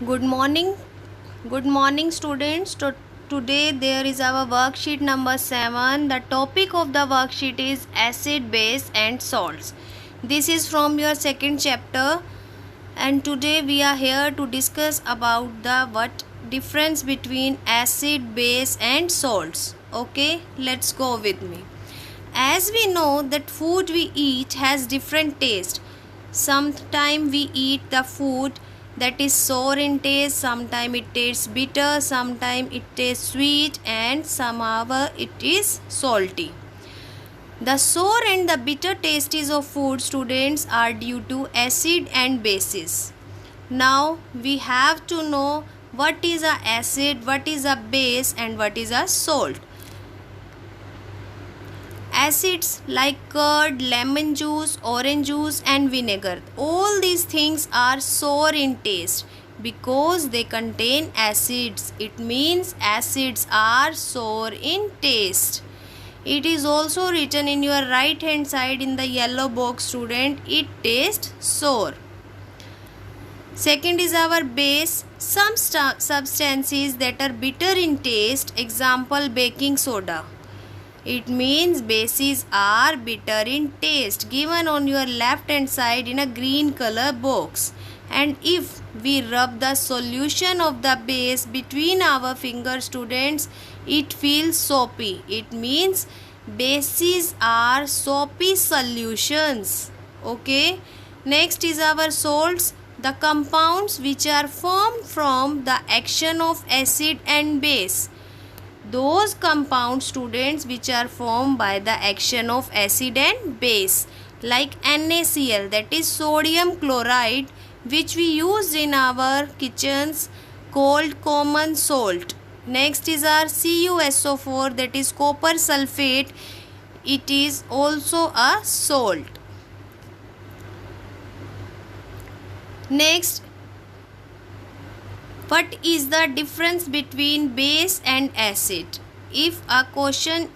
Good morning. Good morning, students. Today there is our worksheet number 7. The topic of the worksheet is acid, base and salts. This is from your second chapter, and today we are here to discuss about the what difference between acid, base and salts. Okay, let's go with me. As we know that food we eat has different taste. Sometimes we eat the food that is sour in taste, sometimes it tastes bitter, sometimes it tastes sweet, and somehow it is salty. The sour and the bitter tastes of food, students, are due to acid and bases. Now we have to know what is a acid, what is a base, and what is a salt. Acids like curd, lemon juice, orange juice and vinegar, all these things are sour in taste because they contain acids. It means acids are sour in taste. It is also written in your right hand side in the yellow box, student. It tastes sour. Second is our base. Some substances that are bitter in taste, example baking soda. It means bases are bitter in taste, given on your left hand side in a green color box. And if we rub the solution of the base between our fingers, students, it feels soapy. It means bases are soapy solutions. Okay. Next is our salts. The compounds which are formed from the action of acid and base. Those compound, students, which are formed by the action of acid and base, like NaCl, that is sodium chloride, which we use in our kitchens, called common salt. Next is our CuSO4, that is copper sulfate. It is also a salt. Next, what is the difference between base and acid? If a question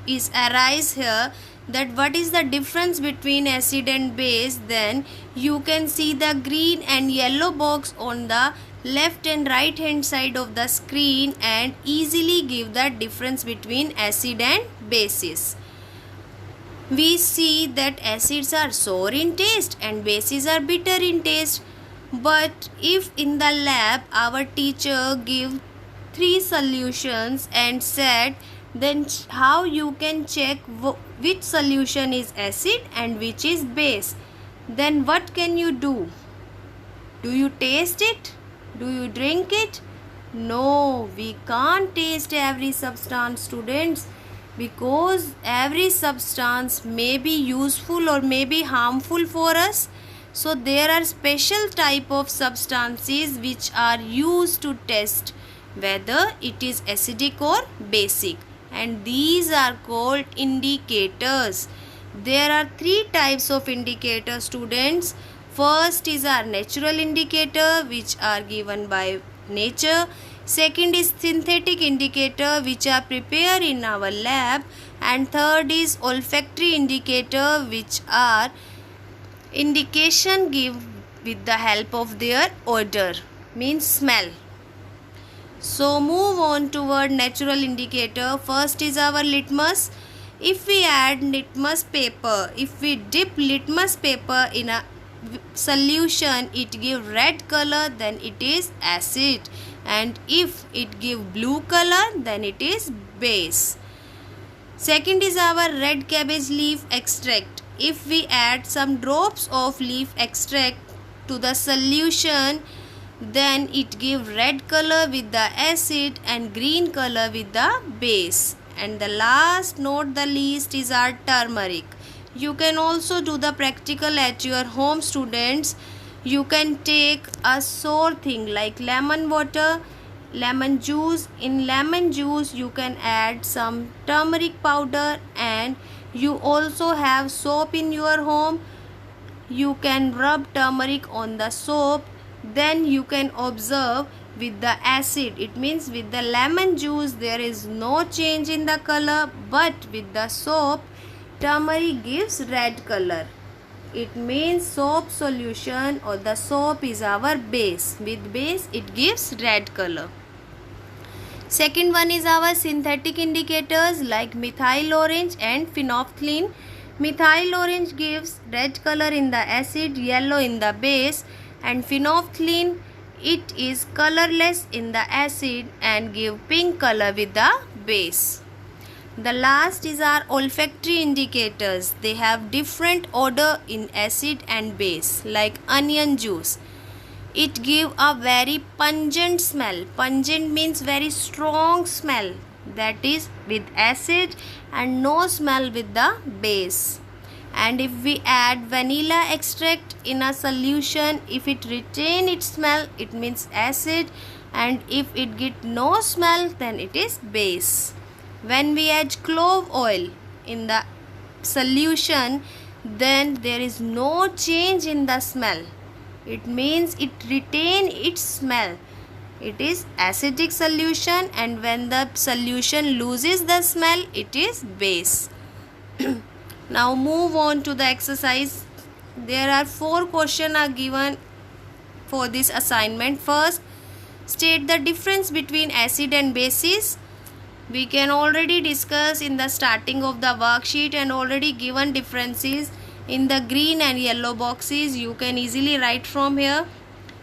is arise here that what is the difference between acid and base, then you can see the green and yellow box on the left and right hand side of the screen and easily give the difference between acid and bases. We see that acids are sour in taste and bases are bitter in taste. But if in the lab our teacher give 3 solutions and said, then how you can check which solution is acid and which is base? Then what can you do? Do you taste it? Do you drink it? No, we can't taste every substance, students, because every substance may be useful or may be harmful for us. So there are special type of substances which are used to test whether it is acidic or basic, and these are called indicators. There are 3 types of indicators, students. First is our natural indicator, which are given by nature. Second is synthetic indicator, which are prepared in our lab. And third is olfactory indicator, which are indication give with the help of their odor, means smell. So move on toward natural indicator. First is our litmus. If we add litmus paper, if we dip litmus paper in a solution, it give red color, then it is acid, and if it give blue color, then it is base. Second is our red cabbage leaf extract. If we add some drops of leaf extract to the solution, then it give red color with the acid and green color with the base. And the last, not the least, is our turmeric. You can also do the practical at your home, students. You can take a sour thing like lemon water, lemon juice. In lemon juice you can add some turmeric powder, and you also have soap in your home. You can rub turmeric on the soap. Then you can observe with the acid, it means with the lemon juice there is no change in the color, but with the soap turmeric gives red color. it means soap solution, or the soap is our base. With base it gives red color. Second one is our synthetic indicators like methyl orange and phenolphthalein. Methyl orange gives red color in the acid, yellow in the base, and phenolphthalein, it is colorless in the acid and give pink color with the base. The last is our olfactory indicators. They have different odor in acid and base, like onion juice. It give a very pungent smell. Pungent means very strong smell, that is with acid, and no smell with the base. And if we add vanilla extract in a solution, if it retain its smell, it means acid, and if it get no smell, then it is base. When we add clove oil in the solution, then there is no change in the smell. It means it retain its smell. It is acidic solution, and when the solution loses the smell, it is base. Now move on to the exercise. There are 4 questions are given for this assignment. First, state the difference between acid and bases. We can already discuss in the starting of the worksheet and already given differences in the green and yellow boxes. You can easily write from here.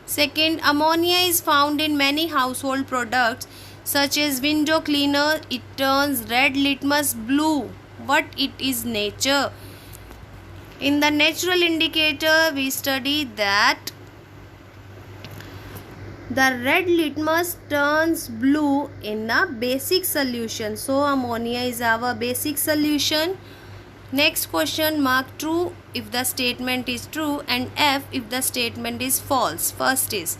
Second, ammonia is found in many household products such as window cleaner. It turns red litmus blue. What it is nature? In the natural indicator, we study that the red litmus turns blue in a basic solution. So ammonia is our basic solution. Next question, mark true if the statement is true and F if the statement is false. First is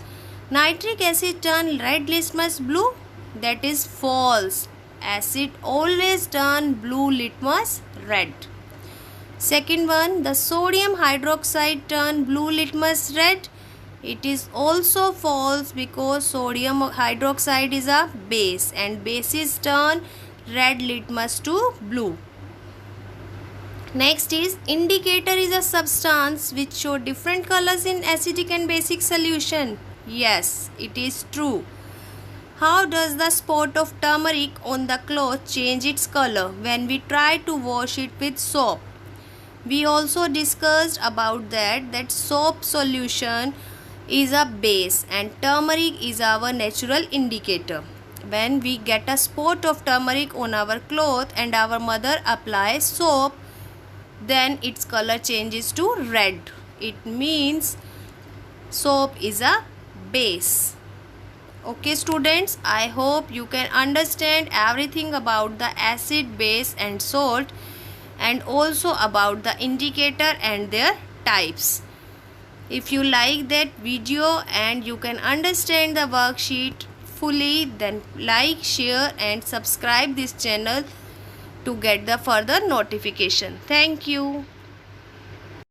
nitric acid turn red litmus blue. That is false. Acid always turn blue litmus red. Second one, the sodium hydroxide turn blue litmus red. It is also false because sodium hydroxide is a base and bases turn red litmus to blue. Next is indicator is a substance which show different colors in acidic and basic solution. Yes, it is true. How does the spot of turmeric on the cloth change its color when we try to wash it with soap? We also discussed about that soap solution is a base and turmeric is our natural indicator. When we get a spot of turmeric on our cloth and our mother applies soap, then its color changes to red. It means soap is a base. Okay students, I hope you can understand everything about the acid, base and salt, and also about the indicator and their types. If you like that video and you can understand the worksheet fully, then like, share and subscribe this channel to get the further notification. Thank you.